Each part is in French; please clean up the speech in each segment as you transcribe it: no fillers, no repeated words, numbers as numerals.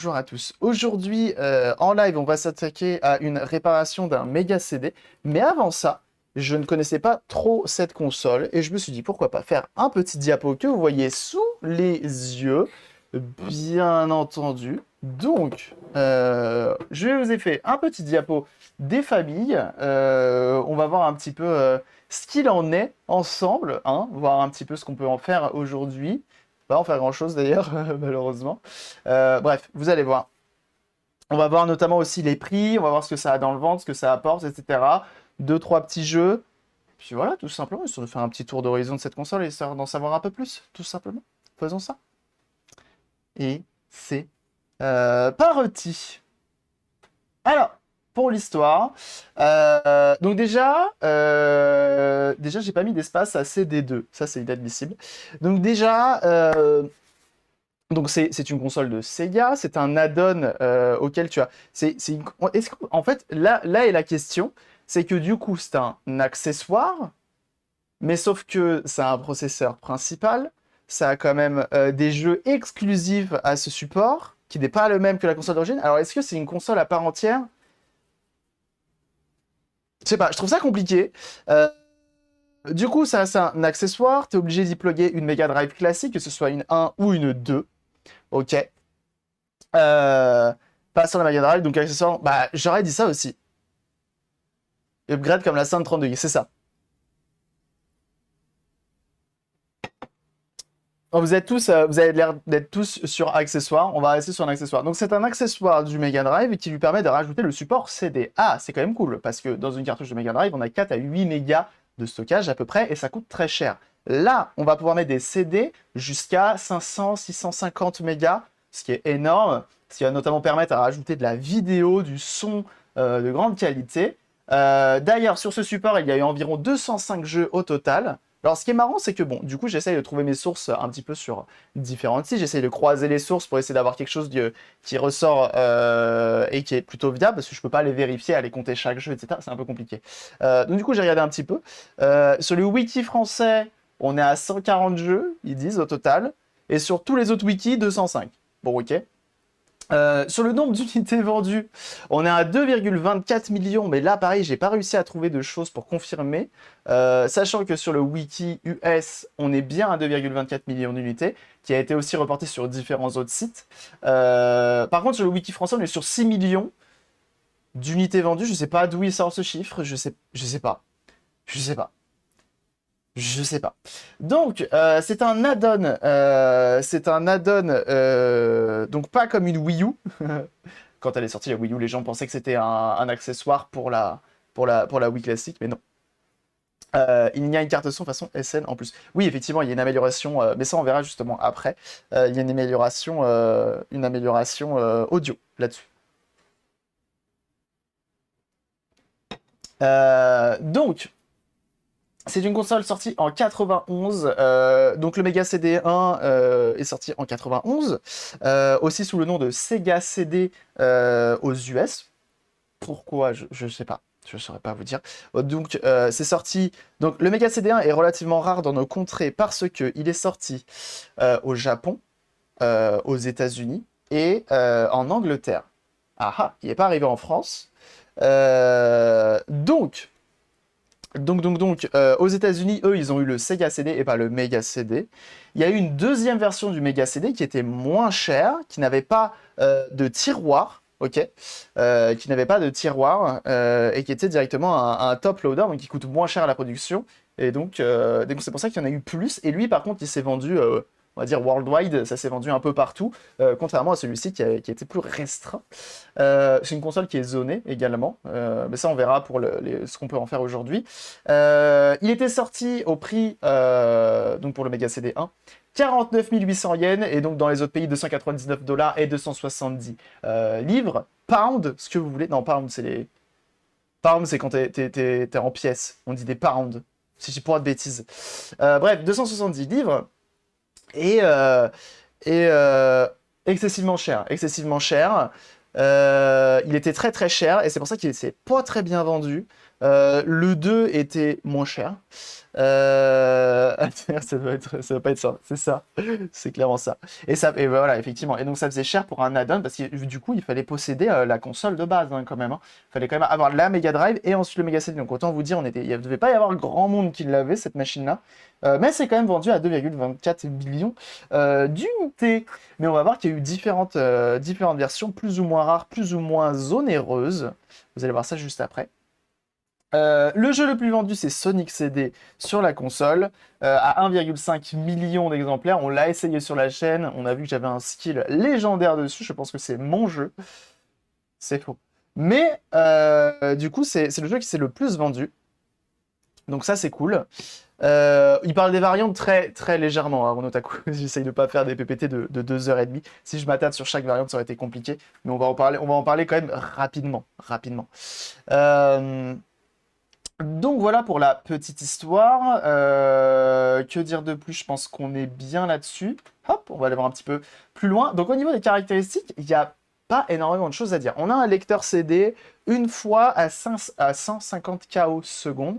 Bonjour à tous. Aujourd'hui, en live, on va s'attaquer à une réparation d'un Mega CD. Mais avant ça, je ne connaissais pas trop cette console et je me suis dit pourquoi pas faire un petit diapo que vous voyez sous les yeux, bien entendu. Donc, je vous ai fait un petit diapo des familles. On va voir un petit peu ce qu'il en est ensemble, hein, voir un petit peu ce qu'on peut en faire aujourd'hui. Pas en faire grand-chose d'ailleurs, malheureusement. Bref, vous allez voir. On va voir notamment aussi les prix, on va voir ce que ça a dans le ventre, ce que ça apporte, etc. Deux, trois petits jeux. Puis voilà, tout simplement, histoire de faire un petit tour d'horizon de cette console et histoire d'en savoir un peu plus, tout simplement. Faisons ça. Et c'est parti. Alors, pour l'histoire, donc déjà j'ai pas mis d'espace à CD2, ça c'est inadmissible. Donc déjà, donc c'est une console de Sega, c'est un add-on auquel tu as. En fait, là est la question, c'est que du coup c'est un accessoire, mais sauf que ça a un processeur principal, ça a quand même des jeux exclusifs à ce support, qui n'est pas le même que la console d'origine. Alors est-ce que c'est une console à part entière? Je sais pas, je trouve ça compliqué. Euh, du coup, ça c'est un accessoire, tu es obligé d'y plugger une Mega Drive classique, que ce soit une 1 ou une 2. Ok. Euh, Pas sur la Mega Drive, donc accessoire. Bah, j'aurais dit ça aussi. Upgrade comme la 132, c'est ça. Oh, vous avez l'air d'être tous sur accessoire. On va rester sur un accessoire. Donc, c'est un accessoire du Mega Drive qui lui permet de rajouter le support CD. Ah, c'est quand même cool parce que dans une cartouche de Mega Drive, on a 4 à 8 mégas de stockage à peu près et ça coûte très cher. Là, on va pouvoir mettre des CD jusqu'à 500, 650 mégas, ce qui est énorme, ce qui va notamment permettre à rajouter de la vidéo, du son de grande qualité. D'ailleurs, sur ce support, il y a eu environ 205 jeux au total. Alors, ce qui est marrant, c'est que, bon, du coup, j'essaye de trouver mes sources un petit peu sur différents sites. J'essaye de croiser les sources pour essayer d'avoir quelque chose qui ressort et qui est plutôt viable, parce que je peux pas les vérifier, aller compter chaque jeu, etc. C'est un peu compliqué. Donc, du coup, j'ai regardé un petit peu. Sur le wiki français, on est à 140 jeux, ils disent, au total. Et sur tous les autres wikis, 205. Bon, ok. Sur le nombre d'unités vendues, on est à 2,24 millions, mais là, pareil, j'ai pas réussi à trouver de choses pour confirmer. Sachant que sur le wiki US, on est bien à 2,24 millions d'unités, qui a été aussi reporté sur différents autres sites. Par contre, sur le wiki français, on est sur 6 millions d'unités vendues. Je sais pas d'où il sort ce chiffre, je sais pas. Je sais pas. Je sais pas. Donc, c'est un add-on. Donc pas comme une Wii U. Quand elle est sortie, la Wii U, les gens pensaient que c'était un accessoire pour la Wii classique, mais non. Il y a une carte son façon SN en plus. Oui, effectivement, il y a une amélioration, mais ça on verra justement après. Il y a une amélioration audio là-dessus. Donc, c'est une console sortie en 91, donc le Mega CD 1 est sorti en 91, aussi sous le nom de Sega CD aux US. Pourquoi? Je sais pas. Je ne saurais pas vous dire. Donc, c'est sorti. Donc, le Mega CD 1 est relativement rare dans nos contrées parce qu'il est sorti au Japon, aux États-Unis et en Angleterre. Ah ah, il n'est pas arrivé en France. Aux États-Unis, eux, ils ont eu le Sega CD et pas le Mega CD. Il y a eu une deuxième version du Mega CD qui était moins chère, qui n'avait pas de tiroir, ok, qui n'avait pas de tiroir et qui était directement un top loader, donc qui coûte moins cher à la production. Et donc c'est pour ça qu'il y en a eu plus. Et lui, par contre, il s'est vendu, on va dire worldwide, ça s'est vendu un peu partout, contrairement à celui-ci qui a été plus restreint. C'est une console qui est zonée également, mais ça on verra pour ce qu'on peut en faire aujourd'hui. Il était sorti au prix, donc pour le Mega CD 1, 49 800 yens, et donc dans les autres pays 299 dollars et 270 livres, pound, ce que vous voulez. Non, pound, c'est les. Pound, c'est quand t'es en pièces. On dit des pounds, si j'ai pas de bêtises. Bref, 270 livres, et, euh, et excessivement cher. Excessivement cher. Il était très très cher et c'est pour ça qu'il s'est pas très bien vendu. Le 2 était moins cher. Ça doit pas être ça, c'est ça. C'est clairement ça. Et voilà, effectivement. Et donc ça faisait cher pour un add-on parce que du coup, il fallait posséder la console de base hein, quand même. Hein. Il fallait quand même avoir la Mega Drive et ensuite le Mega CD. Donc autant vous dire, il ne devait pas y avoir grand monde qui l'avait, cette machine-là. Mais c'est quand même vendu à 2,24 millions d'unités. Mais on va voir qu'il y a eu différentes versions, plus ou moins rares, plus ou moins onéreuses. Vous allez voir ça juste après. Le jeu le plus vendu, c'est Sonic CD sur la console, à 1,5 million d'exemplaires. On l'a essayé sur la chaîne, on a vu que j'avais un skill légendaire dessus, je pense que c'est mon jeu. C'est faux. Mais du coup, c'est le jeu qui s'est le plus vendu. Donc ça, c'est cool. Il parle des variantes très, très légèrement, hein, Renautaku. J'essaye de pas faire des PPT de 2h30. Si je m'attarde sur chaque variante, ça aurait été compliqué. Mais on va en parler quand même rapidement. Donc voilà pour la petite histoire. Que dire de plus? Je pense qu'on est bien là-dessus. Hop, on va aller voir un petit peu plus loin. Donc au niveau des caractéristiques, il n'y a pas énormément de choses à dire. On a un lecteur CD une fois à 150 KO secondes.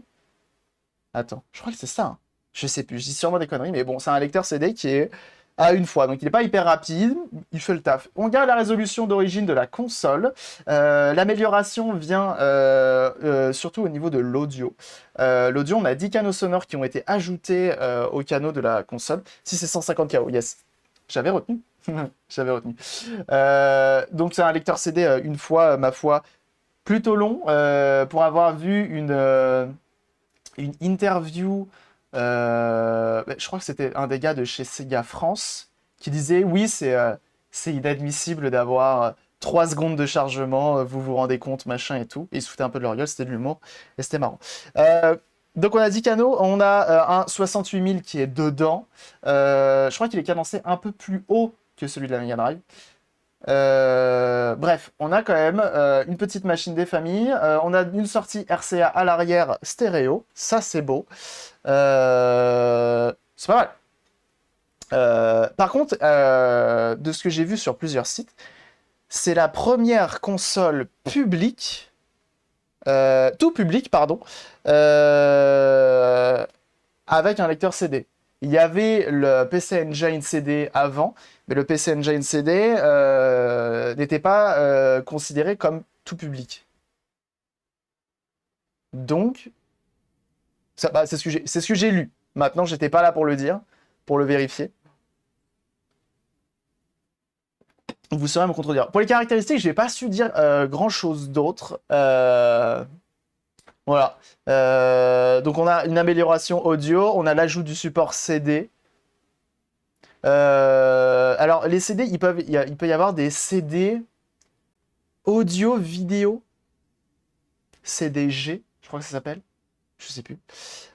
Attends, je crois que c'est ça. Hein. Je sais plus, je dis sûrement des conneries, mais bon, c'est un lecteur CD qui est à une fois. Donc il n'est pas hyper rapide, il fait le taf. On garde la résolution d'origine de la console. L'amélioration vient surtout au niveau de l'audio. L'audio, on a 10 canaux sonores qui ont été ajoutés aux canaux de la console. Si c'est 150 KO, yes. J'avais retenu. J'avais retenu. Donc c'est un lecteur CD une fois, ma foi, plutôt long. Pour avoir vu une interview, je crois que c'était un des gars de chez Sega France, qui disait oui, c'est inadmissible d'avoir 3 secondes de chargement, vous vous rendez compte, machin et tout. Et ils se foutaient un peu de leur gueule, c'était de l'humour, et c'était marrant. Donc on a 10 canaux, on a un 68 000 qui est dedans. Je crois qu'il est cadencé un peu plus haut que celui de la Mega Drive. Bref, on a quand même une petite machine des familles. On a une sortie RCA à l'arrière stéréo. Ça, c'est beau. C'est pas mal. Par contre, de ce que j'ai vu sur plusieurs sites, c'est la première console publique, tout public, pardon, avec un lecteur CD. Il y avait le PC Engine CD avant, mais le PC Engine CD n'était pas considéré comme tout public. Donc, bah, c'est ce que j'ai lu. Maintenant, j'étais pas là pour le dire, pour le vérifier. Vous saurez me contredire. Pour les caractéristiques, je n'ai pas su dire grand-chose d'autre. Voilà. Donc on a une amélioration audio, on a l'ajout du support CD. Alors les CD, il peut y avoir des CD audio, vidéo, CDG, je crois que ça s'appelle. Je sais plus.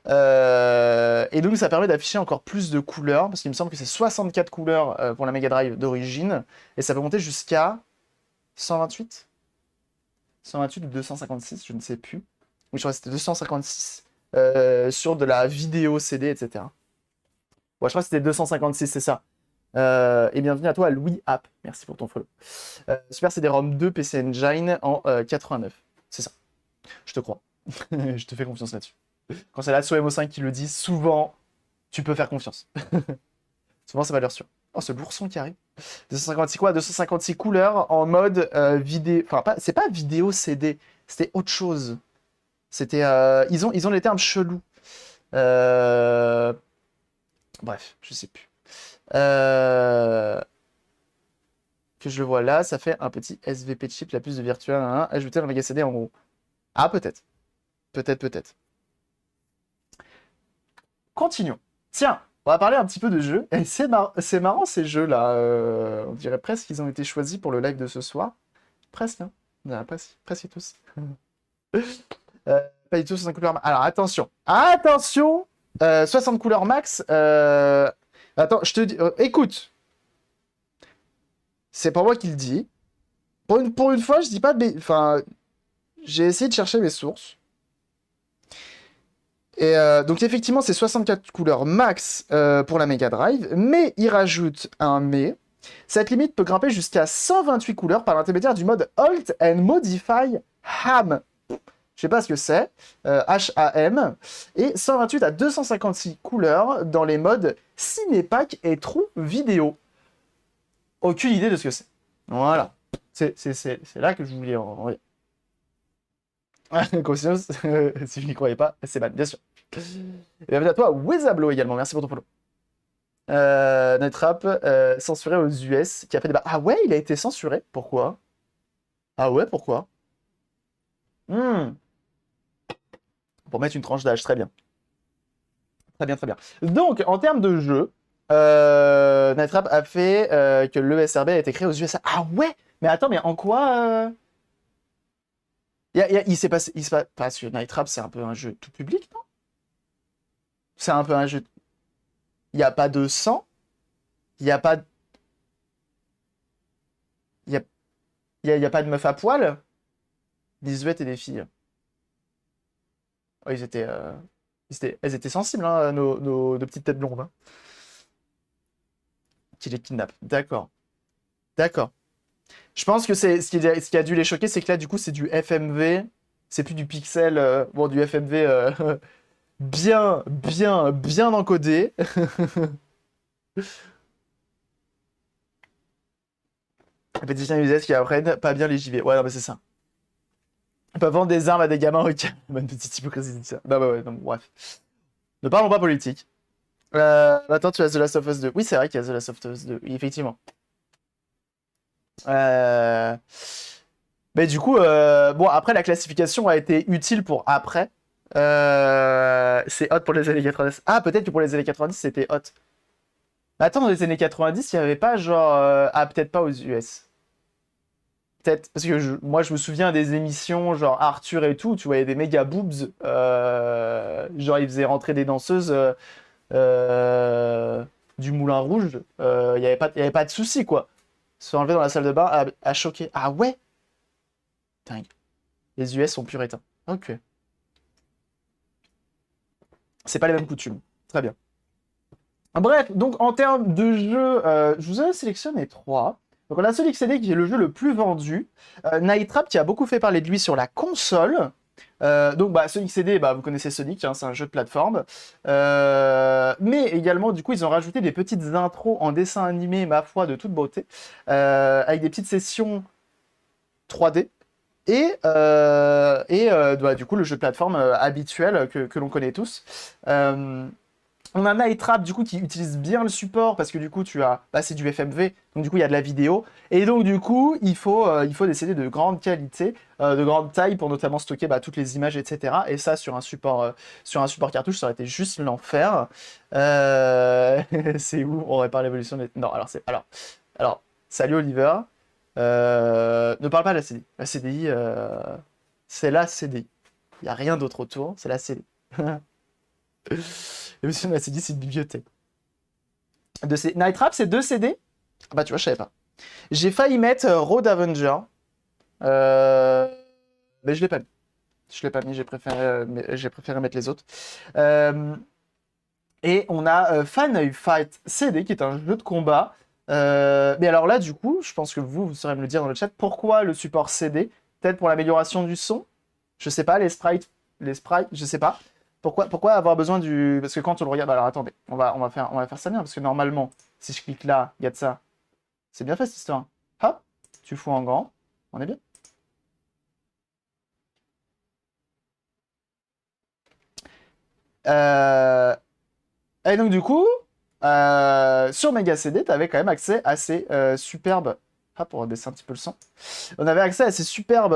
Et donc ça permet d'afficher encore plus de couleurs, parce qu'il me semble que c'est 64 couleurs pour la Mega Drive d'origine, et ça peut monter jusqu'à 128 ou 256, je ne sais plus. Oui, je crois que c'était 256 sur de la vidéo CD, etc. Ouais, je crois que c'était 256, c'est ça. Et bienvenue à toi, Louis App. Merci pour ton follow. Super CD-ROM 2 PC Engine en 89. C'est ça. Je te crois. Je te fais confiance là-dessus. Quand c'est la MO5 qui le dit, souvent, tu peux faire confiance. Souvent, c'est valeur sûre. Oh, ce l'ourson qui arrive. 256 quoi? 256 couleurs en mode vidéo. Enfin, c'est pas vidéo CD. C'était autre chose. C'était. Ils ont les termes chelous. Bref, je sais plus. Que je le vois là, ça fait un petit SVP chip, la puce de virtual, ajouter un Mega CD en gros. Ah, peut-être. Peut-être. Continuons. Tiens, on va parler un petit peu de jeux. Et c'est marrant ces jeux-là. On dirait presque qu'ils ont été choisis pour le live de ce soir. Presque, hein. Presque tous. Pas du tout 60 couleurs. Alors attention. 60 couleurs max. Attends, je te dis. Écoute. C'est pas moi qui le dis. Pour une fois, je dis pas de. Enfin. J'ai essayé de chercher mes sources. Et donc effectivement, c'est 64 couleurs max pour la Mega Drive, mais il rajoute un mais. Cette limite peut grimper jusqu'à 128 couleurs par l'intermédiaire du mode Alt and Modify Ham. Je sais pas ce que c'est. HAM. Et 128 à 256 couleurs dans les modes Cinépack et True Vidéo. Aucune idée de ce que c'est. Voilà. C'est là que je voulais en envoyer. Conscience, si je n'y croyais pas, c'est mal, bien sûr. Et bienvenue à toi, Wezablo également, merci pour ton follow. Notre rap censuré aux US, qui a fait débat. Ah ouais, il a été censuré. Pourquoi? Ah ouais, pourquoi? Hmm. Pour mettre une tranche d'âge, très bien. Très bien, très bien. Donc, en termes de jeu, Night Trap a fait que l'ESRB a été créé aux USA. Ah ouais? Mais attends, mais en quoi il s'est passé. Parce que Night Trap, c'est un peu un jeu tout public, non? C'est un peu un jeu. Il n'y a pas de sang. Il n'y a pas. Il y a... il y a pas de meuf à poil. Des et des filles. Oh, elles étaient sensibles, hein, nos petites têtes blondes. Hein. Qui les kidnappe. D'accord. D'accord. Je pense que c'est ce qui a dû les choquer, c'est que là, du coup, c'est du FMV. C'est plus du pixel. Bon, du FMV bien encodé. Pétition usage qui apprennent pas bien les JV. Ouais, non, mais c'est ça. Ils peuvent vendre des armes à des gamins, ok. Bonne petite hypocrisie, ça. Bah, ouais, non, bref. Ne parlons pas politique. Attends, tu as The Last of Us 2. Oui, c'est vrai qu'il y a The Last of Us 2, oui, effectivement. Euh... Mais du coup, bon, après, la classification a été utile pour après. C'est hot pour les années 90. Ah, peut-être que pour les années 90, c'était hot. Mais attends, dans les années 90, il n'y avait pas genre... Ah, peut-être pas aux US. Peut-être, parce que moi, je me souviens des émissions genre Arthur et tout, tu voyais des méga boobs. Genre, ils faisaient rentrer des danseuses euh, du Moulin Rouge. Il y avait pas de souci, quoi. Se faire enlever dans la salle de bain à choquer. Ah ouais? Dingue. Les US sont puritains. Ok. C'est pas les mêmes coutumes. Très bien. Bref, donc en termes de jeu, je vous ai sélectionné trois. Donc on a Sonic CD qui est le jeu le plus vendu. Night Trap qui a beaucoup fait parler de lui sur la console. Donc bah, Sonic CD, bah, vous connaissez Sonic, hein, c'est un jeu de plateforme. Mais également, du coup, ils ont rajouté des petites intros en dessin animé, ma foi, de toute beauté, avec des petites sessions 3D. Bah, du coup, le jeu de plateforme habituel que l'on connaît tous. On a Night Trap du coup qui utilise bien le support parce que du coup bah, c'est du FMV, donc du coup il y a de la vidéo et donc du coup il faut des CD de grande qualité, de grande taille pour notamment stocker bah, toutes les images etc. Et ça sur un support cartouche ça aurait été juste l'enfer. Euh, c'est où on répare l'évolution des... Non alors salut Oliver. Ne parle pas de la CDI. La CDI c'est la CDI. Il n'y a rien d'autre autour, c'est la CDI. Et monsieur m'a dit c'est une bibliothèque. Night Trap, c'est 2 CD? Ah bah tu vois, je savais pas. J'ai failli mettre Road Avenger. Euh, Mais je l'ai pas mis. Je l'ai pas mis, j'ai préféré mettre les autres. Euh, Et on a Fan Fight CD, qui est un jeu de combat. Mais alors là, du coup, je pense que vous saurez me le dire dans le chat, pourquoi le support CD? Peut-être pour l'amélioration du son? Je sais pas, les sprites, je sais pas. Pourquoi avoir besoin du... Parce que quand on le regarde... Alors attendez, on va faire ça bien, parce que normalement, si je clique là, il y a de ça. C'est bien fait cette histoire. Hop, tu fous en grand, on est bien. Euh, Et donc du coup, sur Mega CD, tu avais quand même accès à ces superbes... Ah, pour baisser un petit peu le son. On avait accès à ces superbes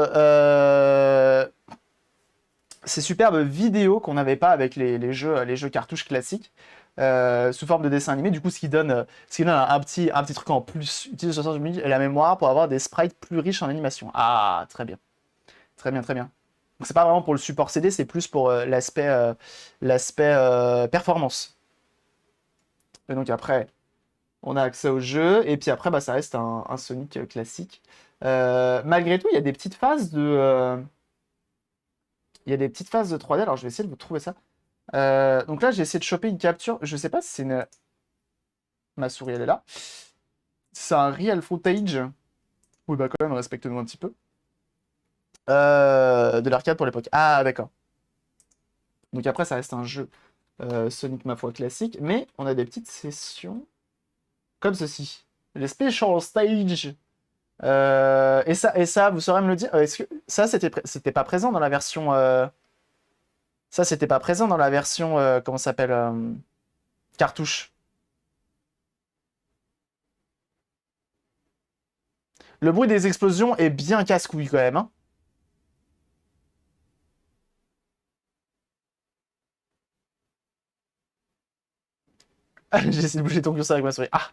vidéos qu'on n'avait pas avec les jeux cartouches classiques. Sous forme de dessin animé, du coup, ce qui donne un petit truc en plus, utilise le sens du et la mémoire pour avoir des sprites plus riches en animation. Ah, très bien. Très bien, très bien. Donc, c'est pas vraiment pour le support CD, c'est plus pour l'aspect performance. Et donc, après, on a accès au jeu, et puis après, bah, ça reste un Sonic classique. Malgré tout, il y a des petites phases il y a des petites phases de 3D, alors je vais essayer de vous trouver ça. Donc là, j'ai essayé de choper une capture. Je sais pas si c'est une... Ma souris, elle est là. C'est un real footage. Oui, bah quand même, respecte-nous un petit peu. De l'arcade pour l'époque. Ah, d'accord. Donc après, ça reste un jeu Sonic, ma foi, classique. Mais on a des petites sessions comme ceci. Les Special Stage. Et ça, vous saurez me le dire. Est-ce que ça, c'était pas présent dans la version. Ça, c'était pas présent dans la version. Comment ça s'appelle cartouche. Le bruit des explosions est bien casse-couille quand même. Hein. J'ai essayé de bouger ton curseur avec ma souris. Ah,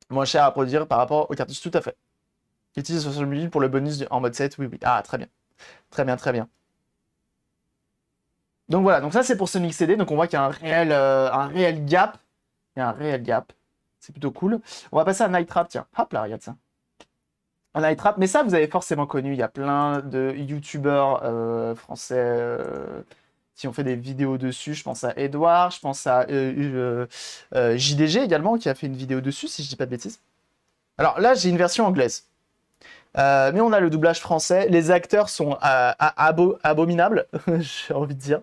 moins cher à produire par rapport aux cartouches, tout à fait. Utilise social media pour le bonus en mode 7, oui, oui. Ah, très bien. Très bien, très bien. Donc voilà, donc ça c'est pour Sonic CD, donc on voit qu'il y a un réel gap. Il y a un réel gap. C'est plutôt cool. On va passer à Night Trap, tiens. Hop là, regarde ça. Un Night Trap, mais ça vous avez forcément connu, il y a plein de youtubeurs français qui ont fait des vidéos dessus. Je pense à Edouard, je pense à JDG également, qui a fait une vidéo dessus, si je dis pas de bêtises. Alors là, j'ai une version anglaise. Mais on a le doublage français. Les acteurs sont abominables, j'ai envie de dire.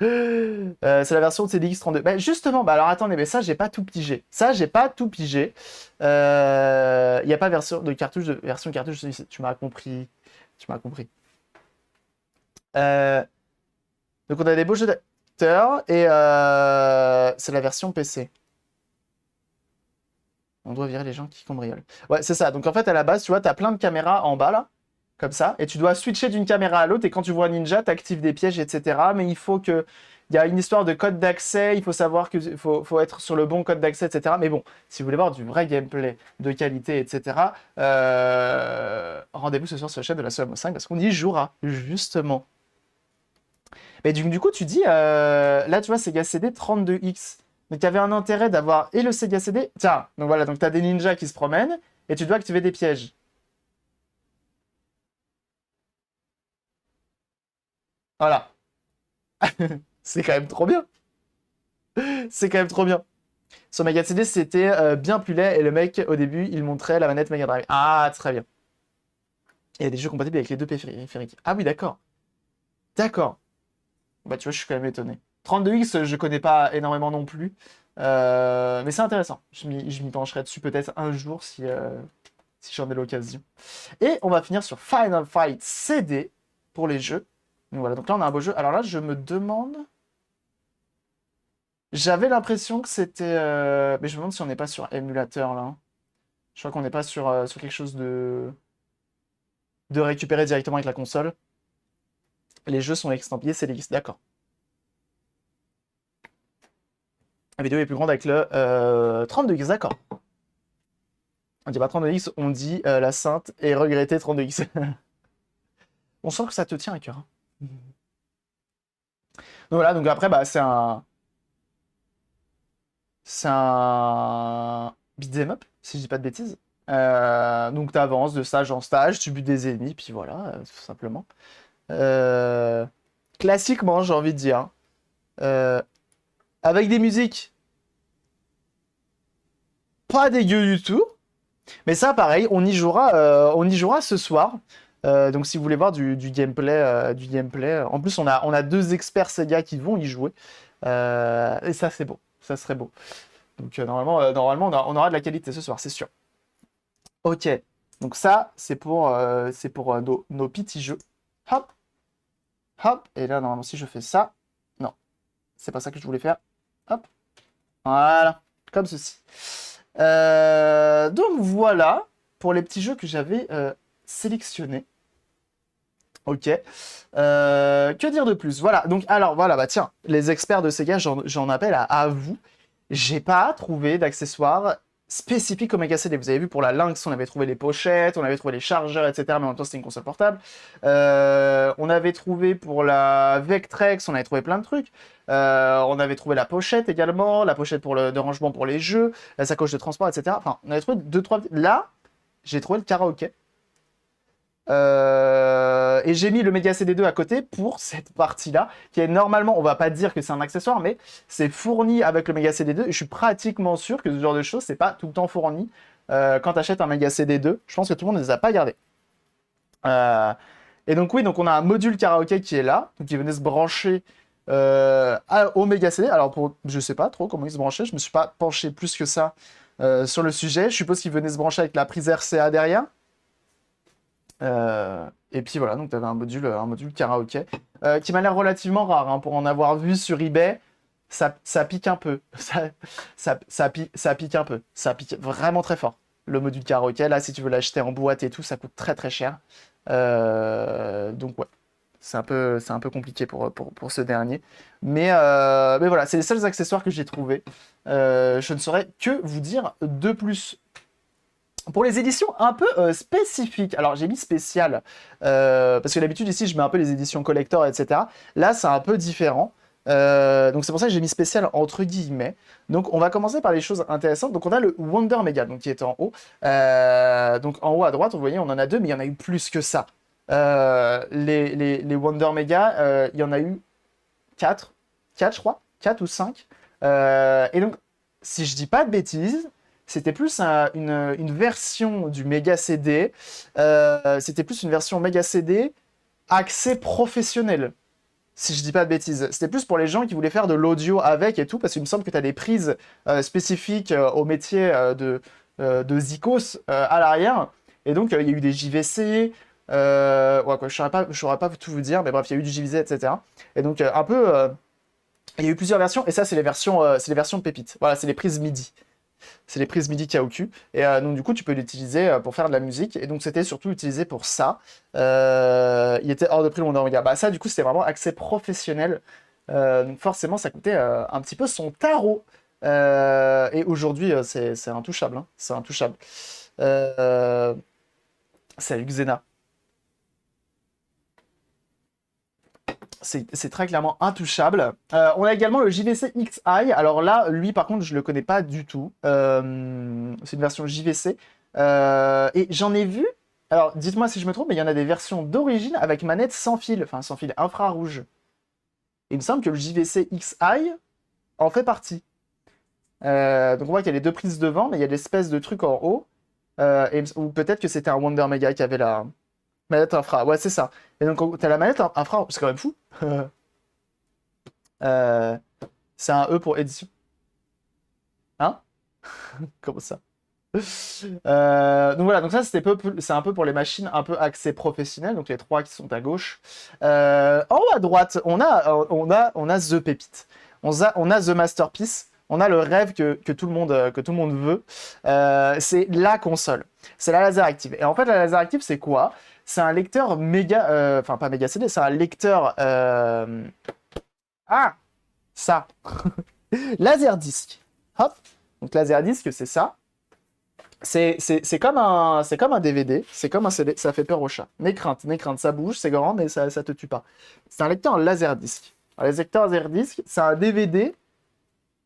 C'est la version de CDX32. Bah, justement, bah alors attendez, mais ça, j'ai pas tout pigé. Ça, j'ai pas tout pigé. Il n'y a pas version cartouche. Tu m'as compris. Tu m'as compris. Donc on a des beaux jeux d'acteurs et c'est la version PC. On doit virer les gens qui cambriolent. Ouais, c'est ça. Donc en fait, à la base, tu vois, t'as plein de caméras en bas là, comme ça, et tu dois switcher d'une caméra à l'autre. Et quand tu vois un ninja, t'actives des pièges, etc. Mais il faut que, il y a une histoire de code d'accès. Il faut savoir que faut être sur le bon code d'accès, etc. Mais bon, si vous voulez voir du vrai gameplay de qualité, etc. Rendez-vous ce soir sur la chaîne de la Somme 5 parce qu'on y jouera justement. Mais du coup, tu dis, là, tu vois, Sega CD 32X. Donc, il y avait un intérêt d'avoir et le Sega CD. Tiens, donc voilà, donc tu as des ninjas qui se promènent et tu dois activer des pièges. Voilà. C'est quand même trop bien. C'est quand même trop bien. Sur Mega CD, c'était bien plus laid et le mec, au début, il montrait la manette Mega Drive. Ah, très bien. Il y a des jeux compatibles avec les deux périphériques. Ah oui, d'accord. D'accord. Bah, tu vois, je suis quand même étonné. 32X, je connais pas énormément non plus. Mais c'est intéressant. Je m'y pencherai dessus peut-être un jour si j'en ai l'occasion. Et on va finir sur Final Fight CD pour les jeux. Donc voilà, donc là on a un beau jeu. Alors là, je me demande. J'avais l'impression que c'était. Mais je me demande si on n'est pas sur émulateur là. Hein. Je crois qu'on n'est pas sur quelque chose de récupérer directement avec la console. Les jeux sont estampillés CDX, d'accord. La vidéo est plus grande avec le 32X, d'accord. On dit pas 32X, on dit la sainte et regretter 32X. On sent que ça te tient à cœur. Hein. Donc voilà, donc après, bah, c'est un beat'em up, si je dis pas de bêtises. Donc tu avances de stage en stage, tu butes des ennemis, puis voilà, tout simplement. Euh, Classiquement, j'ai envie de dire. Hein. Avec des musiques pas dégueu du tout. Mais ça, pareil, on y jouera ce soir. Donc, si vous voulez voir du gameplay, en plus, on a deux experts Sega qui vont y jouer. Et ça, c'est beau. Ça serait beau. Donc, normalement on aura de la qualité ce soir, c'est sûr. Ok. Donc, ça, c'est pour nos petits jeux. Hop, hop. Et là, normalement, si je fais ça, non, c'est pas ça que je voulais faire. Hop. Voilà. Comme ceci. Donc voilà pour les petits jeux que j'avais sélectionnés. Ok. Que dire de plus? Voilà. Donc alors voilà, bah tiens, les experts de Sega, j'en appelle à vous. J'ai pas trouvé d'accessoires spécifiques au Mega CD. Vous avez vu pour la Lynx, on avait trouvé les pochettes, on avait trouvé les chargeurs, etc. Mais en même temps, c'était une console portable. On avait trouvé pour la Vectrex, on avait trouvé plein de trucs. On avait trouvé la pochette également, la pochette de rangement pour les jeux, la sacoche de transport, etc. Enfin, on avait trouvé deux, trois. Là, j'ai trouvé le karaoké. Et j'ai mis le Mega CD2 à côté pour cette partie-là, qui est normalement, on va pas dire que c'est un accessoire, mais c'est fourni avec le Mega CD2. Et je suis pratiquement sûr que ce genre de choses, c'est pas tout le temps fourni quand tu achètes un Mega CD2. Je pense que tout le monde ne les a pas gardés. Et donc oui, donc on a un module karaoké qui est là, donc qui venait se brancher au Mega CD. Alors je sais pas trop comment il se branchait, je me suis pas penché plus que ça sur le sujet. Je suppose qu'il venait se brancher avec la prise RCA derrière. Et puis voilà, donc tu avais un module karaoké qui m'a l'air relativement rare hein, pour en avoir vu sur eBay. Ça pique un peu. Ça pique un peu. Ça pique vraiment très fort. Le module karaoké, là, si tu veux l'acheter en boîte et tout, ça coûte très très cher. Donc ouais, c'est un peu compliqué pour ce dernier. Mais voilà, c'est les seuls accessoires que j'ai trouvés. Je ne saurais que vous dire de plus. Pour les éditions un peu spécifiques, alors j'ai mis spécial, parce que d'habitude ici je mets un peu les éditions collector, etc. Là c'est un peu différent, donc c'est pour ça que j'ai mis spécial entre guillemets. Donc on va commencer par les choses intéressantes. Donc on a le Wonder Mega, donc qui est en haut. Donc en haut à droite, vous voyez, on en a deux, mais il y en a eu plus que ça. Les Wonder Mega, il y en a eu 4, 4 je crois, 4 ou 5. Et donc, si je dis pas de bêtises, c'était plus une version du Mega CD. C'était plus une version Mega CD accès professionnel. Si je dis pas de bêtises. C'était plus pour les gens qui voulaient faire de l'audio avec et tout, parce qu'il me semble que tu as des prises spécifiques au métier de Zikos à l'arrière. Et donc, il y a eu des JVC. Ouais, quoi, je ne saurais pas tout vous dire, mais bref, il y a eu du JVC, etc. Et donc, un peu. Il y a eu plusieurs versions, et ça, c'est les versions de pépites. Voilà, c'est les prises MIDI. C'est les prises MIDI qu'il y a au cul. Et donc, du coup, tu peux l'utiliser pour faire de la musique. Et donc, c'était surtout utilisé pour ça. Il était hors de prix le Wonder Mega. Bah, ça, du coup, c'était vraiment accès professionnel. Donc, forcément, ça coûtait un petit peu son tarot. Et aujourd'hui, c'est intouchable. Hein. C'est intouchable. Salut Xena. C'est très clairement intouchable. On a également le JVC XI. Alors là, lui, par contre, je le connais pas du tout. C'est une version JVC. Et j'en ai vu. Alors, dites-moi si je me trompe, mais il y en a des versions d'origine avec manette sans fil, enfin sans fil infrarouge. Il me semble que le JVC XI en fait partie. Donc on voit qu'il y a les deux prises devant, mais il y a l'espèce de truc en haut. Ou peut-être que c'était un Wonder Mega qui avait la manette infra. Ouais, c'est ça. Et donc, t'as la manette infra, c'est quand même fou. Euh, c'est un E pour édition. Hein? Comment ça? Donc voilà, donc ça c'est un peu pour les machines un peu axées professionnelles, donc les trois qui sont à gauche. En haut à droite, on a The Pépite, on a The Masterpiece, on a le rêve que tout le monde veut. C'est la console, c'est la laser active. Et en fait la laser active c'est quoi? C'est un lecteur méga, enfin pas méga CD, c'est un lecteur ah ça Laserdisc. Hop, donc Laserdisc c'est ça. C'est comme un DVD, c'est comme un CD, ça fait peur au chat. N'aie crainte, ça bouge, c'est grand, mais ça te tue pas. C'est un lecteur Laserdisc. Alors, les lecteurs Laserdisc, c'est un DVD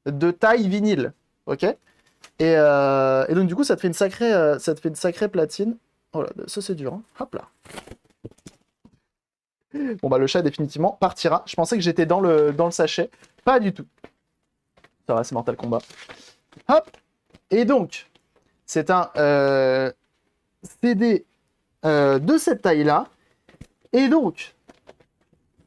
de taille vinyle, ok? Et donc du coup, ça te fait une sacrée platine. Oh là, ça c'est dur, hein. Hop là. Bon bah le chat définitivement partira. Je pensais que j'étais dans le sachet, pas du tout. Ça va, c'est Mortal Kombat. Hop. Et donc. C'est un CD de cette taille-là. Et donc,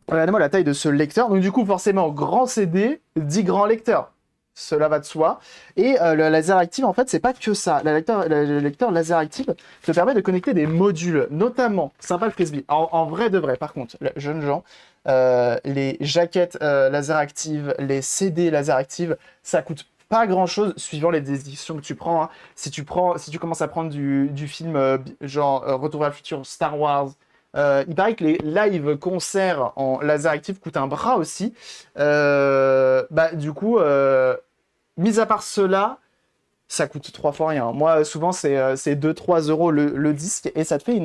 regardez-moi la taille de ce lecteur. Donc du coup, forcément, grand CD, 10 grands lecteurs. Cela va de soi. Et le laser active, en fait, c'est pas que ça. Le lecteur laser active te permet de connecter des modules, notamment, sympa le frisbee. En vrai de vrai, par contre, les jeunes gens, les jaquettes laser active, les CD laser active, ça coûte pas grand chose suivant les éditions que tu prends. Hein. Si tu commences à prendre du film genre Retour vers le futur, Star Wars, il paraît que les live concerts en laser active coûtent un bras aussi. Bah, du coup, mis à part cela, ça coûte 3 fois rien. Moi, souvent, c'est 2-3 euros le disque et ça te fait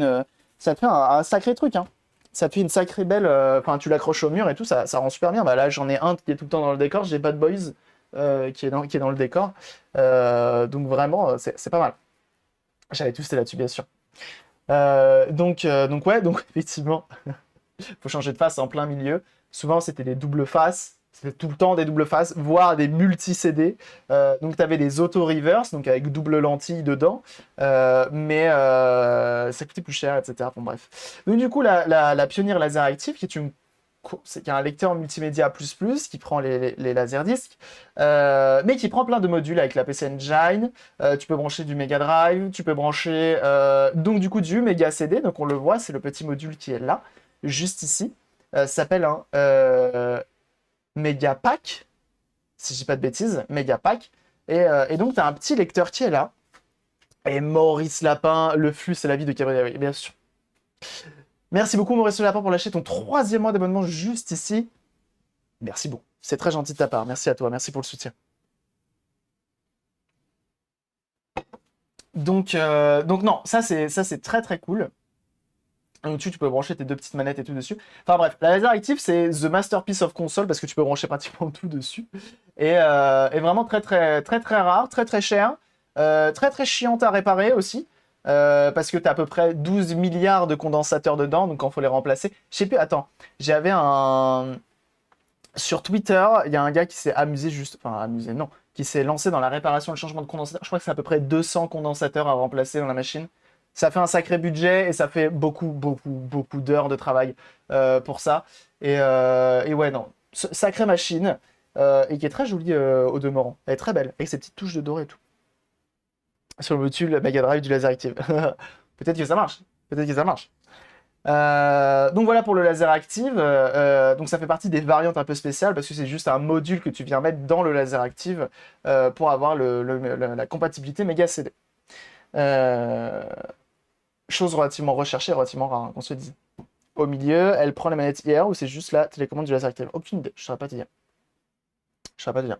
un sacré truc. Hein. Ça te fait une sacrée belle. Enfin, tu l'accroches au mur et tout, ça rend super bien. Bah, là, j'en ai un qui est tout le temps dans le décor. J'ai Bad Boys qui est dans le décor. Donc, vraiment, c'est pas mal. J'avais tout, c'était là-dessus, bien sûr. Donc ouais, donc effectivement, faut changer de face en plein milieu. Souvent, c'était des doubles faces. C'était tout le temps des doubles faces, voire des multi-CD. Donc, tu avais des auto-reverse, donc avec double lentille dedans. Mais ça coûtait plus cher, etc. Bon, bref. Donc, du coup, la Pioneer Laser Active, qui est un lecteur multimédia qui prend les laserdiscs, mais qui prend plein de modules avec la PC Engine. Tu peux brancher du Mega Drive, tu peux brancher donc du coup du Mega CD. Donc on le voit, c'est le petit module qui est là, juste ici. Ça s'appelle un Mega Pack, si je dis pas de bêtises, Mega Pack. Et donc tu as un petit lecteur qui est là. Et Maurice Lapin, le flux, c'est la vie de Gabriel, bien sûr. Merci beaucoup Maurice Lapin pour lâcher ton 3e mois d'abonnement juste ici. Merci beaucoup. C'est très gentil de ta part. Merci à toi. Merci pour le soutien. Donc non, ça c'est très très cool. Au-dessus, tu peux brancher tes 2 petites manettes et tout dessus. Enfin bref, la Laser Active, c'est the masterpiece of console parce que tu peux brancher pratiquement tout dessus. Et vraiment très très très très rare, très très cher, très très chiante à réparer aussi. Parce que tu as à peu près 12 milliards de condensateurs dedans, donc quand il faut les remplacer. Je sais plus, attends, j'avais un. Sur Twitter, il y a un gars qui s'est amusé juste. Enfin, amusé, non. Qui s'est lancé dans la réparation et le changement de condensateur. Je crois que c'est à peu près 200 condensateurs à remplacer dans la machine. Ça fait un sacré budget et ça fait beaucoup, beaucoup, beaucoup d'heures de travail pour ça. Et ouais, non. Sacrée machine. Et qui est très jolie au demeurant. Elle est très belle, avec ses petites touches de doré et tout. Sur le module Mega Drive du Laser Active. Peut-être que ça marche. Peut-être que ça marche. Donc voilà pour le laser active. Donc ça fait partie des variantes un peu spéciales parce que c'est juste un module que tu viens mettre dans le laser active pour avoir la compatibilité méga CD. Chose relativement recherchée, relativement rare, hein, qu'on se dise. Au milieu, elle prend les manettes IR ou c'est juste la télécommande du laser active. Aucune idée, je ne saurais pas te dire. Je ne saurais pas te dire.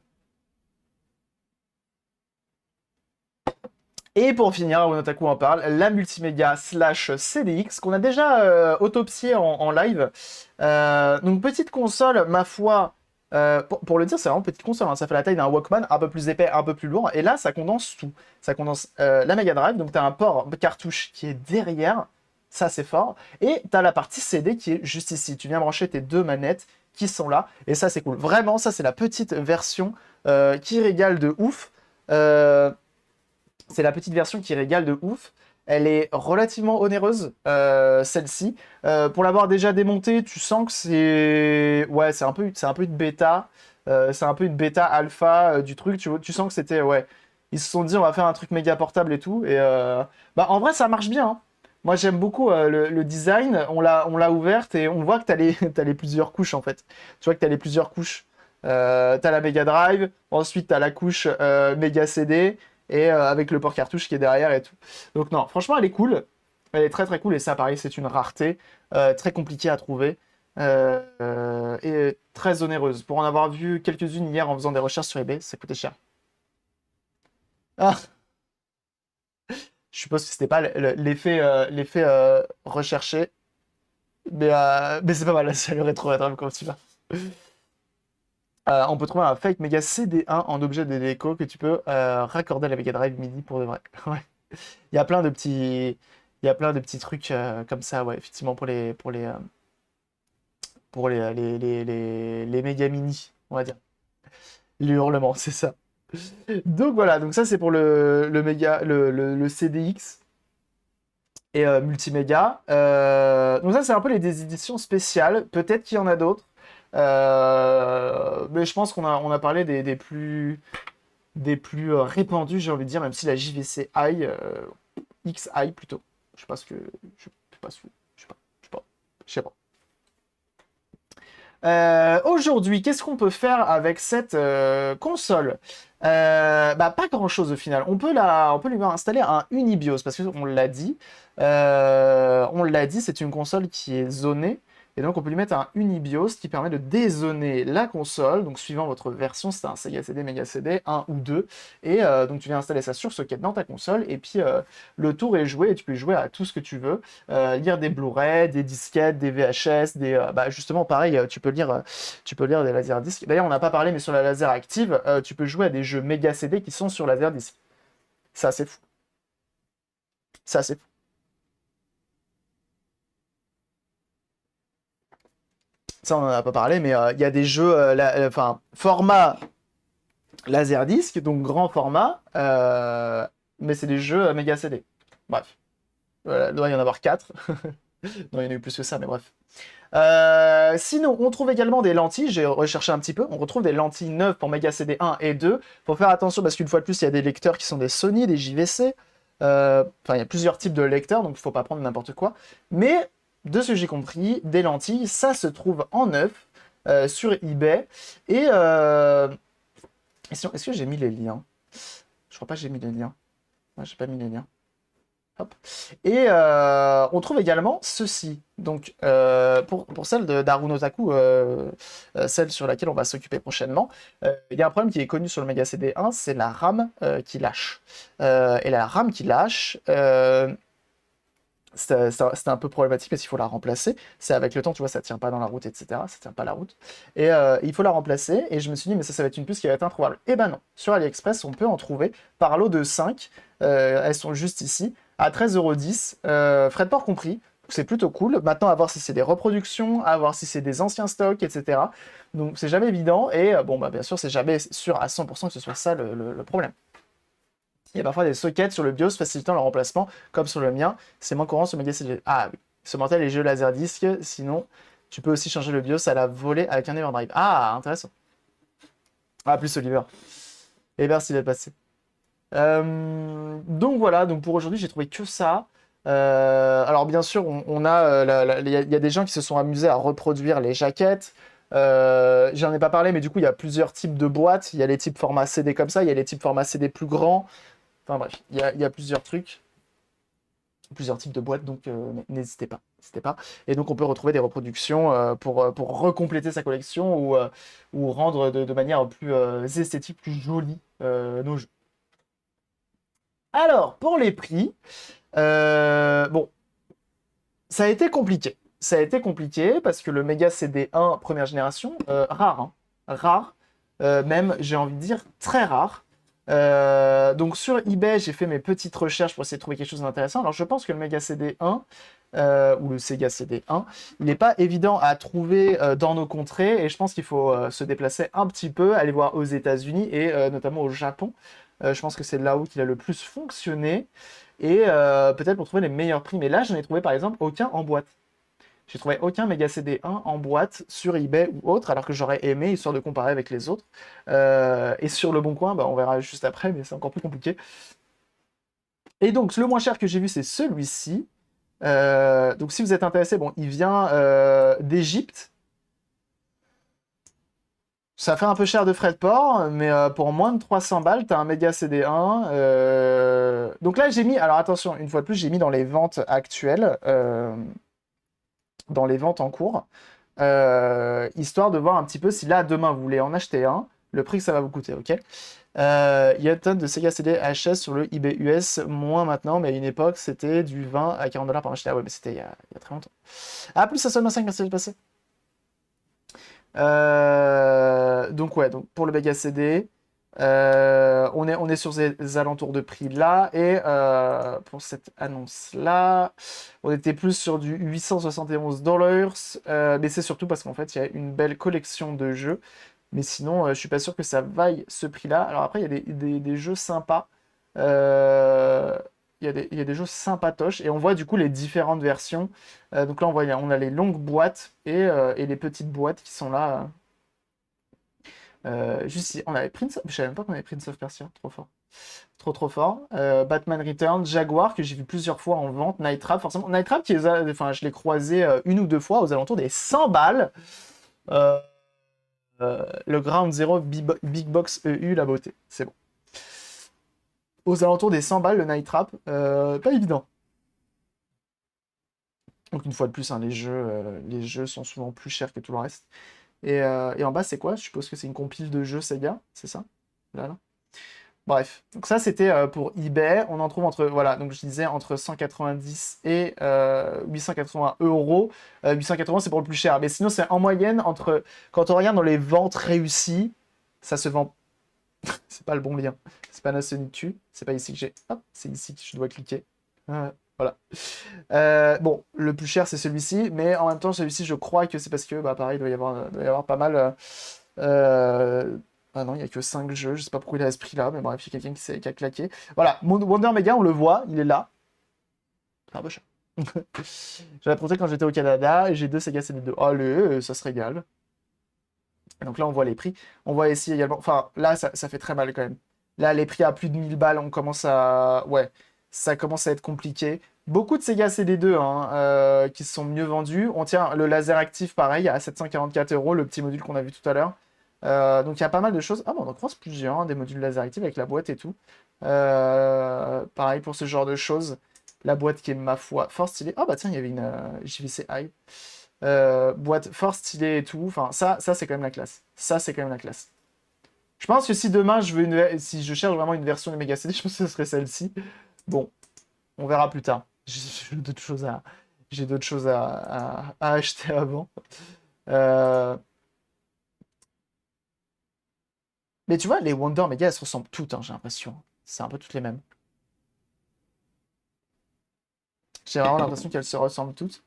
Et pour finir, Onotaku en parle, la multimédia slash CDX qu'on a déjà autopsié en live. Donc petite console, ma foi, pour le dire, c'est vraiment petite console, hein, ça fait la taille d'un Walkman, un peu plus épais, un peu plus lourd, et là ça condense tout. Ça condense la Mega Drive, donc tu as un port cartouche qui est derrière, ça c'est fort, et tu as la partie CD qui est juste ici. Tu viens brancher tes 2 manettes qui sont là, et ça c'est cool. Vraiment, ça c'est la petite version qui régale de ouf. C'est la petite version qui régale de ouf. Elle est relativement onéreuse, celle-ci. Pour l'avoir déjà démontée, tu sens que c'est... Ouais, c'est un peu une bêta. C'est un peu une bêta alpha du truc. Tu sens que c'était... Ouais. Ils se sont dit, on va faire un truc méga portable et tout. Bah, en vrai, ça marche bien, hein. Moi, j'aime beaucoup le design. On l'a ouverte et on voit que t'as les plusieurs couches, en fait. Tu vois que t'as les plusieurs couches. T'as la Mega Drive. Ensuite, t'as la couche Mega CD et avec le port cartouche qui est derrière et tout. Donc non, franchement, elle est cool. Elle est très très cool et ça, pareil, c'est une rareté, très compliquée à trouver et très onéreuse. Pour en avoir vu quelques-unes hier en faisant des recherches sur eBay, ça coûtait cher. Ah, je suppose que c'était pas l'effet recherché, mais c'est pas mal, c'est le rétro-rétro comme tu vas. On peut trouver un fake Mega CD1 en objet de déco que tu peux raccorder à la Mega Drive MIDI pour de vrai. Ouais. Il y a plein de petits, il y a plein de petits trucs comme ça, ouais, effectivement pour les méga mini, on va dire. Les hurlements, c'est ça. Donc voilà, donc ça c'est pour le méga, le CDX et multiméga. Donc ça c'est un peu des éditions spéciales. Peut-être qu'il y en a d'autres. Mais je pense qu'on a parlé des plus répandus, j'ai envie de dire, même si la JVC I, XI plutôt. Je sais pas ce que. Je sais pas ce que. Je sais pas. Je sais pas. Je sais pas. Aujourd'hui, qu'est-ce qu'on peut faire avec cette console? Bah, pas grand-chose au final. On peut lui installer un Unibios parce qu'on l'a dit. C'est une console qui est zonée. Et donc, on peut lui mettre un Unibios qui permet de dézoner la console. Donc, suivant votre version, c'est un Sega CD, Mega CD, 1 ou 2. Et donc, tu viens installer ça sur socket dans ta console. Et puis, le tour est joué et tu peux jouer à tout ce que tu veux. Lire des Blu-ray, des disquettes, des VHS, bah, justement, pareil, tu peux lire des laserdiscs. D'ailleurs, on n'a pas parlé, mais sur la laser active, tu peux jouer à des jeux méga CD qui sont sur laserdisc. Ça, c'est fou. Ça, c'est fou. ça on en a pas parlé, mais il y a des jeux, enfin, format Laserdisc, donc grand format, mais c'est des jeux Mega CD. Bref, voilà, il doit y en avoir 4. Non, il y en a eu plus que ça, mais bref. Sinon, on trouve également des lentilles, j'ai recherché un petit peu, on retrouve des lentilles neuves pour Mega CD 1 et 2. Faut faire attention parce qu'une fois de plus, il y a des lecteurs qui sont des Sony, des JVC. Enfin, il y a plusieurs types de lecteurs, donc il faut pas prendre n'importe quoi. Mais, de ce que j'ai compris, des lentilles, ça se trouve en neuf sur eBay. Et est-ce que j'ai mis les liens? Je crois pas que j'ai mis les liens. Ouais, j'ai pas mis les liens. Hop. Et on trouve également ceci. Donc, pour celle d'Arunotaku, celle sur laquelle on va s'occuper prochainement, il y a un problème qui est connu sur le Mega CD 1, c'est la RAM qui lâche. Et la RAM qui lâche, c'est un peu problématique parce qu'il faut la remplacer. C'est avec le temps, tu vois, ça tient pas dans la route, etc. Ça tient pas la route. Et il faut la remplacer. Et je me suis dit, mais ça va être une puce qui va être introuvable. Eh ben non. Sur AliExpress, on peut en trouver par lot de 5. Elles sont juste ici, à 13,10 €, frais de port compris. C'est plutôt cool. Maintenant, à voir si c'est des reproductions, à voir si c'est des anciens stocks, etc. Donc, c'est jamais évident. Et bon, bah, bien sûr, c'est jamais sûr à 100% que ce soit ça le problème. Il y a parfois des sockets sur le BIOS facilitant le remplacement, comme sur le mien. C'est moins courant sur Mega CD. Ah oui, ce mortel les jeux Laserdisc. Sinon, tu peux aussi changer le BIOS à la volée avec un Everdrive. Ah, intéressant. Ah, plus Oliver. Et merci d'être passé. Donc voilà, donc pour aujourd'hui, j'ai trouvé que ça. Alors bien sûr, on a, il y a des gens qui se sont amusés à reproduire les jaquettes. J'en ai pas parlé, mais du coup, il y a plusieurs types de boîtes. Il y a les types format CD comme ça, il y a les types format CD plus grands. Enfin bref, il y a plusieurs trucs, plusieurs types de boîtes, donc n'hésitez pas, n'hésitez pas. Et donc on peut retrouver des reproductions pour recompléter sa collection ou rendre de manière plus esthétique, plus jolie nos jeux. Alors, pour les prix, bon, ça a été compliqué. Ça a été compliqué parce que le Mega CD 1 première génération, rare, hein, rare, même j'ai envie de dire très rare. Donc sur eBay, j'ai fait mes petites recherches pour essayer de trouver quelque chose d'intéressant. Alors je pense que le Mega CD 1 ou le Sega CD 1, il n'est pas évident à trouver dans nos contrées et je pense qu'il faut se déplacer un petit peu, aller voir aux États-Unis et notamment au Japon. Je pense que c'est là où il a le plus fonctionné et peut-être pour trouver les meilleurs prix. Mais là, je n'ai trouvé par exemple aucun en boîte. J'ai trouvé aucun Mega CD 1 en boîte sur eBay ou autre, alors que j'aurais aimé, histoire de comparer avec les autres. Et sur le Bon Coin, bah, on verra juste après, mais c'est encore plus compliqué. Et donc, le moins cher que j'ai vu, c'est celui-ci. Donc, si vous êtes intéressé, bon, il vient d'Égypte. Ça fait un peu cher de frais de port, mais pour moins de 300 balles, t'as un Mega CD1. Donc là, j'ai mis, alors attention, une fois de plus, j'ai mis dans les ventes actuelles, dans les ventes en cours, histoire de voir un petit peu si là, demain, vous voulez en acheter un, le prix que ça va vous coûter, ok? Il y a une tonne de Sega CD HS sur le eBay US, moins maintenant, mais à une époque, c'était du 20 à 40 $ par acheté. Ah ouais, mais c'était il y a très longtemps. Ah, plus ça sonne 5, merci de passer. Donc ouais, donc pour le Mega CD, on est sur ces alentours de prix là, et pour cette annonce-là, on était plus sur du 871 $, mais c'est surtout parce qu'en fait, il y a une belle collection de jeux, mais sinon, je suis pas sûr que ça vaille ce prix-là. Alors après, il y a des jeux sympas, euh, il y a des jeux sympatoches, et on voit du coup les différentes versions. Donc là, on a les longues boîtes et les petites boîtes qui sont là. Juste ici, on avait Prince of... Je savais même pas qu'on avait Prince of Persia, trop fort. Trop trop fort. Batman Returns, Jaguar, que j'ai vu plusieurs fois en vente, Night Trap, forcément. Night Trap, enfin, je l'ai croisé une ou deux fois aux alentours des 100 balles. Euh, le Ground Zero Big Box EU, la beauté, c'est bon. Aux alentours des 100 balles, le Night Trap, pas évident. Donc une fois de plus, hein, les jeux sont souvent plus chers que tout le reste. Et en bas, c'est quoi? Je suppose que c'est une compile de jeux Sega, c'est ça? Là, là. Bref, donc ça c'était pour eBay. On en trouve entre, voilà, donc je disais entre 190 et 880 euros. 880 c'est pour le plus cher, mais sinon c'est en moyenne entre, quand on regarde dans les ventes réussies, ça se vend. C'est pas le bon lien. C'est pas Panasonic, c'est pas ici que j'ai. Hop, c'est ici que je dois cliquer. Voilà. Bon, le plus cher, c'est celui-ci, mais en même temps, celui-ci, je crois que c'est parce que, bah, pareil, il doit y avoir pas mal. Ah non, il n'y a que 5 jeux, je sais pas pourquoi il a ce prix-là, mais bref, il y a quelqu'un qui a claqué. Voilà, Wonder Mega, on le voit, il est là. C'est un peu cher. J'avais prêté quand j'étais au Canada, et j'ai deux Sega CD2. Allez, ça se régale. Et donc là, on voit les prix. On voit ici également. Enfin, là, ça fait très mal quand même. Là, les prix à plus de 1000 balles, on commence à. Ouais, ça commence à être compliqué. Beaucoup de Sega CD2 hein, qui se sont mieux vendus. On tient le laser actif, pareil, à 744 euros, le petit module qu'on a vu tout à l'heure. Donc il y a pas mal de choses. Ah, bon, on en croise plusieurs, hein, des modules laser actifs avec la boîte et tout. Pareil pour ce genre de choses. La boîte qui est, ma foi, fort stylée. Ah, bah tiens, il y avait une JVC High. Boîte fort stylée et tout. Enfin, ça c'est quand même la classe. Ça, c'est quand même la classe. Je pense que si demain, si je cherche vraiment une version de Mega CD, je pense que ce serait celle-ci. Bon, on verra plus tard. J'ai d'autres choses à acheter avant. Euh, Mais tu vois, les Wonder Mega, elles se ressemblent toutes, hein, j'ai l'impression. C'est un peu toutes les mêmes. J'ai vraiment l'impression qu'elles se ressemblent toutes.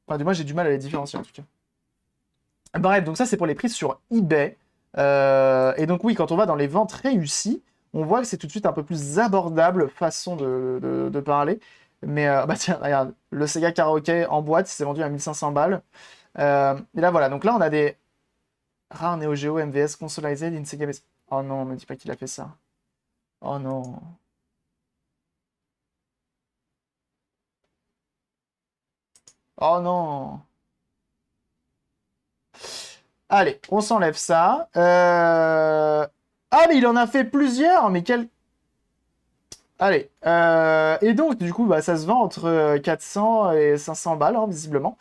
Enfin, du moins, j'ai du mal à les différencier en tout cas. Bref, donc ça, c'est pour les prix sur eBay. Et donc, oui, quand on va dans les ventes réussies, on voit que c'est tout de suite un peu plus abordable, façon de parler. Mais, bah tiens, regarde, le Sega Karaoke en boîte, il s'est vendu à 1500 balles. Et là, voilà, donc là, on a des rares Neo Geo MVS Consolized in Sega BC. Oh non, me dis pas qu'il a fait ça. Oh non. Oh non. Allez, on s'enlève ça. Ah, mais il en a fait plusieurs, mais quel... Allez. Et donc, du coup, bah, ça se vend entre 400 et 500 balles, hein, visiblement.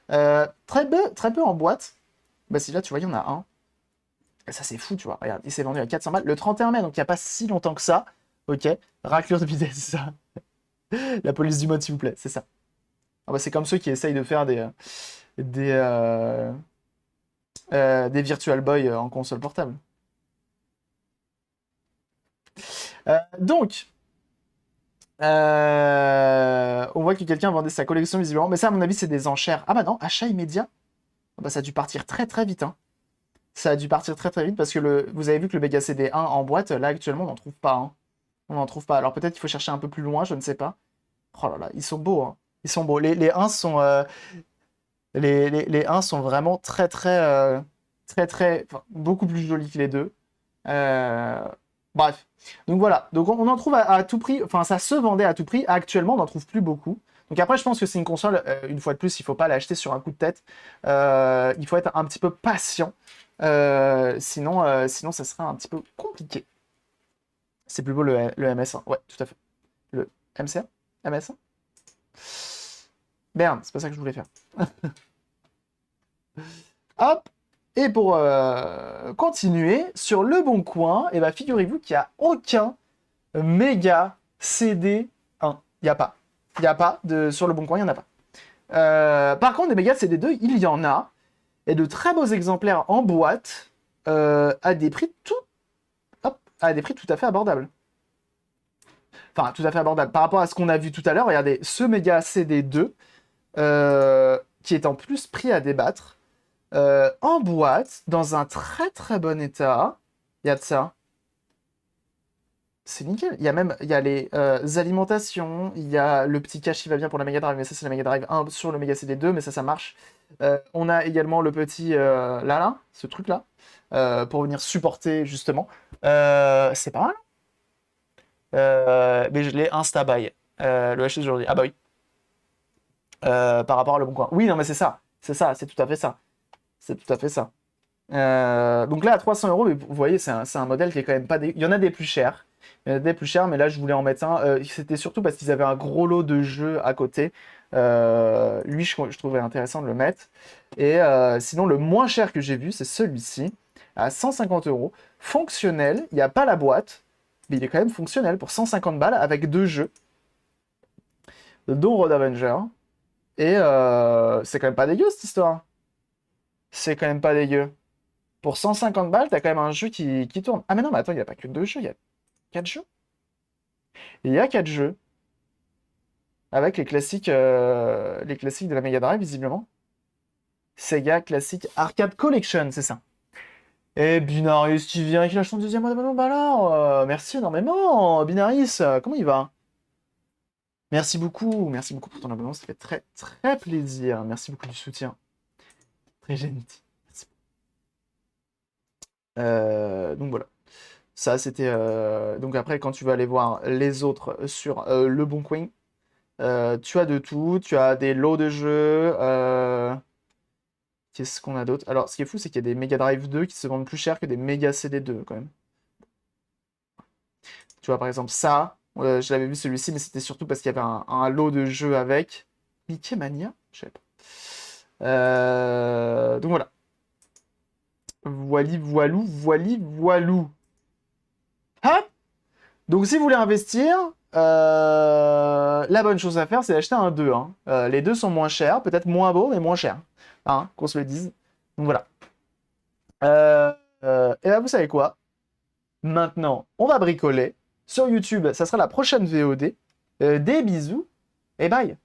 Très peu en boîte. Bah, si là, tu vois, il y en a un. Et ça, c'est fou, tu vois. Regarde, il s'est vendu à 400 balles le 31 mai, donc il n'y a pas si longtemps que ça. Ok. Raclure de bidet, c'est ça. La police du mode, s'il vous plaît, c'est ça. Ah bah, c'est comme ceux qui essayent de faire des, euh, des Virtual Boy en console portable. Donc, on voit que quelqu'un vendait sa collection visiblement, mais ça, à mon avis, c'est des enchères. Ah bah non, achat immédiat. Ah bah, ça a dû partir très très vite, hein. Ça a dû partir très très vite parce que vous avez vu que le Mega CD 1 en boîte, là actuellement, on n'en trouve pas, hein. On n'en trouve pas. Alors peut-être qu'il faut chercher un peu plus loin, je ne sais pas. Oh là là, ils sont beaux, hein. Ils sont beaux. Les 1 sont, les 1 sont vraiment très très, enfin, beaucoup plus jolis que les 2. Euh, Bref. Donc voilà. Donc on en trouve à tout prix. Enfin, ça se vendait à tout prix. Actuellement, on n'en trouve plus beaucoup. Donc après, je pense que c'est une console, une fois de plus, il ne faut pas l'acheter sur un coup de tête. Il faut être un petit peu patient. Sinon, ça sera un petit peu compliqué. C'est plus beau le MS1. Ouais, tout à fait. Le MC1? MS1? Merde, c'est pas ça que je voulais faire. Hop! Et pour continuer, sur Le Bon Coin, et bah, figurez-vous qu'il n'y a aucun méga CD 1. Il n'y a pas. Il n'y a pas. Sur Le Bon Coin, il n'y en a pas. Par contre, des méga CD 2, il y en a. Et de très beaux exemplaires en boîte à des prix à des prix tout à fait abordables. Enfin, tout à fait abordables. Par rapport à ce qu'on a vu tout à l'heure, regardez, ce méga CD 2, qui est en plus prix à débattre, en boîte, dans un très très bon état. Il y a de ça. C'est nickel. Il y a les alimentations, il y a le petit cache qui va bien pour la Mega Drive, mais ça c'est la Mega Drive 1 sur le Mega CD 2, mais ça marche. On a également le petit là, ce truc-là, pour venir supporter justement. C'est pas mal. Mais je l'ai insta-buy. Le acheter aujourd'hui. Ah bah oui. Par rapport à Le Bon Coin. Oui, non mais c'est ça. C'est ça, c'est tout à fait ça. C'est tout à fait ça. Donc là, à 300 euros, mais vous voyez, c'est un modèle qui est quand même pas... Il y en a des plus chers. Il y en a des plus chers, mais là, je voulais en mettre un. C'était surtout parce qu'ils avaient un gros lot de jeux à côté. Lui, je trouvais intéressant de le mettre. Et sinon, le moins cher que j'ai vu, c'est celui-ci, à 150 euros. Fonctionnel, il n'y a pas la boîte, mais il est quand même fonctionnel pour 150 balles avec deux jeux, dont Road Avenger. Et c'est quand même pas dégueu, cette histoire. C'est quand même pas dégueu. Pour 150 balles, t'as quand même un jeu qui tourne. Ah mais non, mais attends, il n'y a pas que deux jeux, il y a quatre jeux. Il y a quatre jeux. avec les classiques de la Mega Drive, visiblement. Sega Classic Arcade Collection, c'est ça. Et Binaris qui vient, qui lâche son deuxième abonnement, bah alors, merci énormément, Binaris, comment il va? Merci beaucoup pour ton abonnement, ça fait très très plaisir. Merci beaucoup du soutien, très gentil. Merci. Donc voilà. Ça, c'était. Donc après, quand tu vas aller voir les autres sur Le Bon Coin, tu as de tout. Tu as des lots de jeux. Qu'est-ce qu'on a d'autre? Alors, ce qui est fou, c'est qu'il y a des Mega Drive 2 qui se vendent plus cher que des Mega CD 2 quand même. Tu vois, par exemple, ça, je l'avais vu celui-ci, mais c'était surtout parce qu'il y avait un lot de jeux avec. Mickey Mania? Je sais pas. Donc voilà. Voili, voilou, voili, voilou. Hop! Donc si vous voulez investir, la bonne chose à faire, c'est d'acheter un 2, hein. Les deux sont moins chers, peut-être moins beaux, mais moins chers. Hein, qu'on se le dise. Donc voilà. Et là, vous savez quoi? Maintenant, on va bricoler. Sur YouTube, ça sera la prochaine VOD. Des bisous et bye!